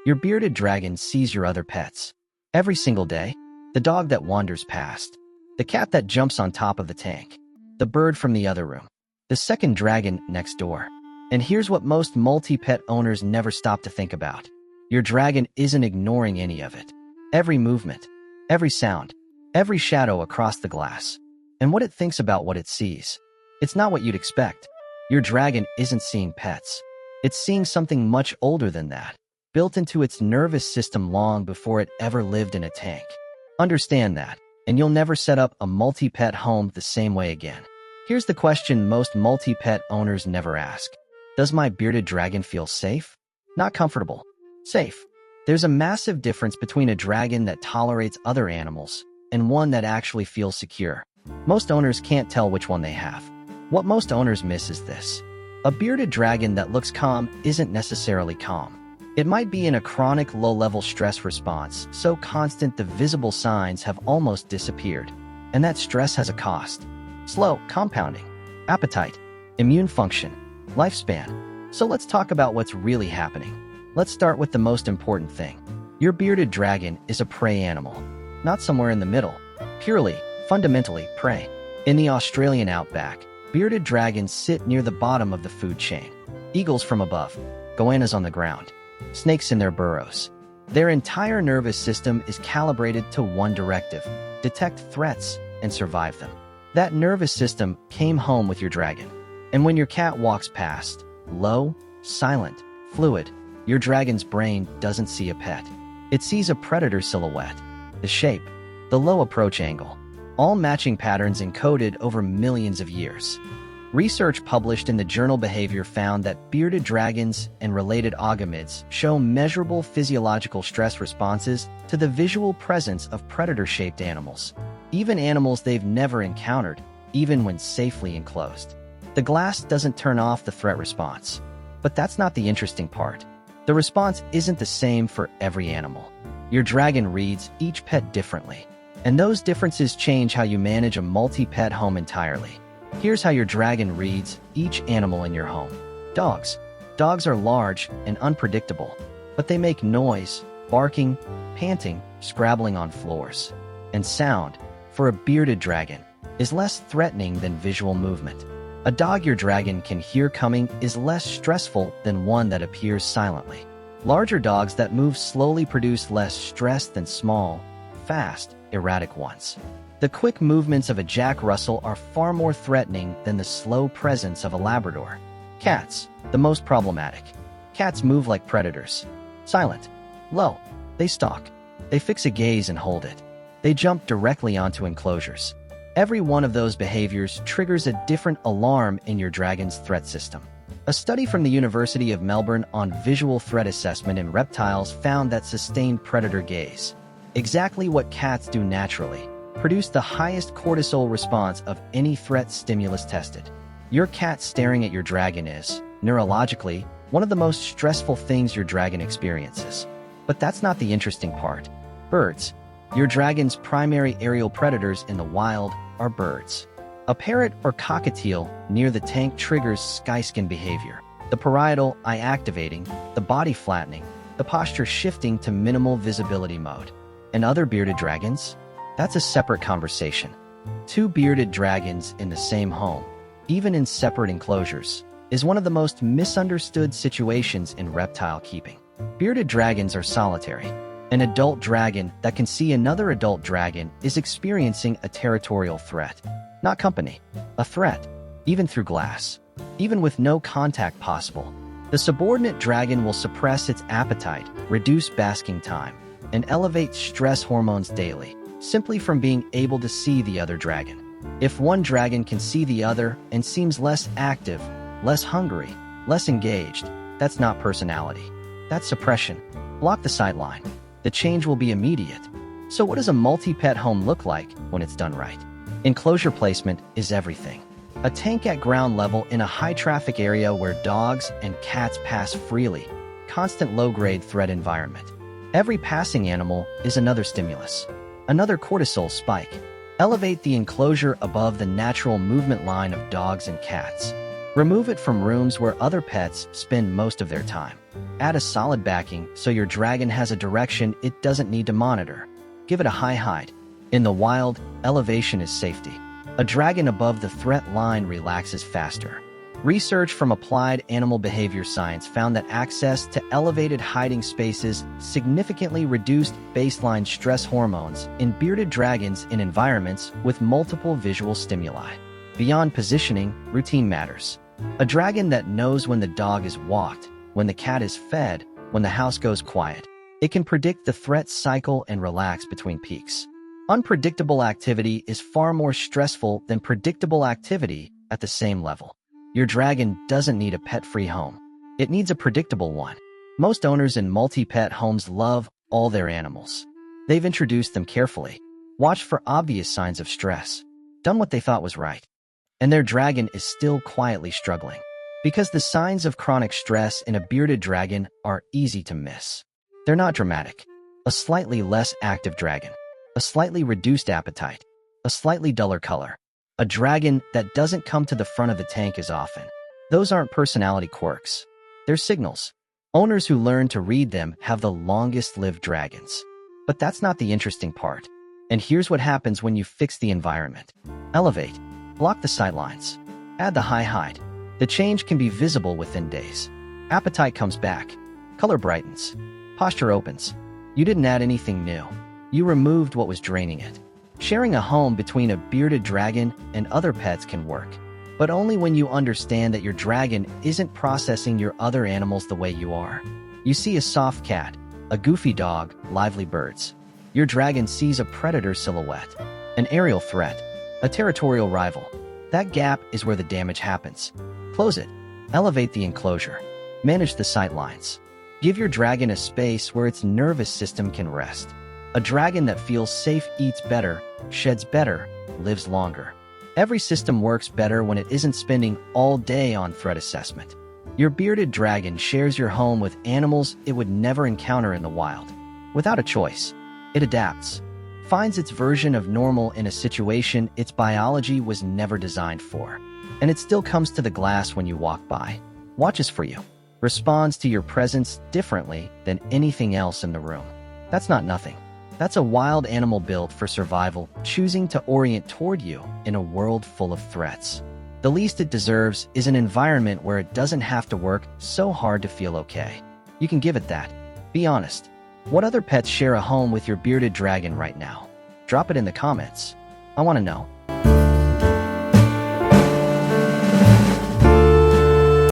Your bearded dragon sees your other pets. Every single day, the dog that wanders past, the cat that jumps on top of the tank, the bird from the other room, the second dragon next door. And here's what most multi-pet owners never stop to think about. Your dragon isn't ignoring any of it. Every movement, every sound, every shadow across the glass, and what it thinks about what it sees. It's not what you'd expect. Your dragon isn't seeing pets. It's seeing something much older than that, built into its nervous system long before it ever lived in a tank. Understand that, and you'll never set up a multi-pet home the same way again. Here's the question most multi-pet owners never ask. Does my bearded dragon feel safe? Not comfortable. Safe. There's a massive difference between a dragon that tolerates other animals and one that actually feels secure. Most owners can't tell which one they have. What most owners miss is this. A bearded dragon that looks calm isn't necessarily calm. It might be in a chronic low-level stress response, so constant the visible signs have almost disappeared. And that stress has a cost. Slow compounding, appetite, immune function, lifespan. So let's talk about what's really happening. Let's start with the most important thing. Your bearded dragon is a prey animal, not somewhere in the middle. Purely, fundamentally, prey. In the Australian outback, bearded dragons sit near the bottom of the food chain. Eagles from above, goannas on the ground, snakes in their burrows. Their entire nervous system is calibrated to one directive: detect threats and survive them. That nervous system came home with your dragon. And when your cat walks past, low, silent, fluid, your dragon's brain doesn't see a pet. It sees a predator silhouette, the shape, the low approach angle, all matching patterns encoded over millions of years. Research published in the journal Behavior found that bearded dragons and related agamids show measurable physiological stress responses to the visual presence of predator-shaped animals, even animals they've never encountered, even when safely enclosed. The glass doesn't turn off the threat response. But that's not the interesting part. The response isn't the same for every animal. Your dragon reads each pet differently, and those differences change how you manage a multi-pet home entirely. Here's how your dragon reads each animal in your home. Dogs. Dogs are large and unpredictable, but they make noise, barking, panting, scrabbling on floors. And sound, for a bearded dragon, is less threatening than visual movement. A dog your dragon can hear coming is less stressful than one that appears silently. Larger dogs that move slowly produce less stress than small, fast, erratic ones. The quick movements of a Jack Russell are far more threatening than the slow presence of a Labrador. Cats, the most problematic. Cats move like predators. Silent. Low. They stalk. They fix a gaze and hold it. They jump directly onto enclosures. Every one of those behaviors triggers a different alarm in your dragon's threat system. A study from the University of Melbourne on visual threat assessment in reptiles found that sustained predator gaze, exactly what cats do naturally, produced the highest cortisol response of any threat stimulus tested. Your cat staring at your dragon is, neurologically, one of the most stressful things your dragon experiences. But that's not the interesting part. Birds. Your dragon's primary aerial predators in the wild are birds. A parrot or cockatiel near the tank triggers skyskin behavior, the parietal eye activating, the body flattening, the posture shifting to minimal visibility mode. And other bearded dragons? That's a separate conversation. Two bearded dragons in the same home, even in separate enclosures, is one of the most misunderstood situations in reptile keeping. Bearded dragons are solitary. An adult dragon that can see another adult dragon is experiencing a territorial threat. Not company, a threat, even through glass. Even with no contact possible, the subordinate dragon will suppress its appetite, reduce basking time, and elevate stress hormones daily, simply from being able to see the other dragon. If one dragon can see the other and seems less active, less hungry, less engaged, that's not personality. That's suppression. Block the sideline. The change will be immediate. So what does a multi-pet home look like when it's done right? Enclosure placement is everything. A tank at ground level in a high-traffic area where dogs and cats pass freely. Constant low-grade threat environment. Every passing animal is another stimulus. Another cortisol spike. Elevate the enclosure above the natural movement line of dogs and cats. Remove it from rooms where other pets spend most of their time. Add a solid backing so your dragon has a direction it doesn't need to monitor. Give it a high height. In the wild, elevation is safety. A dragon above the threat line relaxes faster. Research from applied animal behavior science found that access to elevated hiding spaces significantly reduced baseline stress hormones in bearded dragons in environments with multiple visual stimuli. Beyond positioning, routine matters. A dragon that knows when the dog is walked, when the cat is fed, when the house goes quiet. It can predict the threat cycle and relax between peaks. Unpredictable activity is far more stressful than predictable activity at the same level. Your dragon doesn't need a pet-free home. It needs a predictable one. Most owners in multi-pet homes love all their animals. They've introduced them carefully, watched for obvious signs of stress, done what they thought was right. And their dragon is still quietly struggling. Because the signs of chronic stress in a bearded dragon are easy to miss. They're not dramatic. A slightly less active dragon. A slightly reduced appetite. A slightly duller color. A dragon that doesn't come to the front of the tank as often. Those aren't personality quirks. They're signals. Owners who learn to read them have the longest-lived dragons. But that's not the interesting part. And here's what happens when you fix the environment. Elevate. Block the sightlines. Add the high height. The change can be visible within days. Appetite comes back. Color brightens. Posture opens. You didn't add anything new. You removed what was draining it. Sharing a home between a bearded dragon and other pets can work, but only when you understand that your dragon isn't processing your other animals the way you are. You see a soft cat, a goofy dog, lively birds. Your dragon sees a predator silhouette, an aerial threat, a territorial rival. That gap is where the damage happens. Close it. Elevate the enclosure. Manage the sight lines. Give your dragon a space where its nervous system can rest. A dragon that feels safe eats better, sheds better, lives longer. Every system works better when it isn't spending all day on threat assessment. Your bearded dragon shares your home with animals it would never encounter in the wild. Without a choice, it adapts, finds its version of normal in a situation its biology was never designed for. And it still comes to the glass when you walk by, watches for you, responds to your presence differently than anything else in the room. That's not nothing. That's a wild animal built for survival, choosing to orient toward you in a world full of threats. The least it deserves is an environment where it doesn't have to work so hard to feel okay. You can give it that. Be honest. What other pets share a home with your bearded dragon right now? Drop it in the comments. I want to know.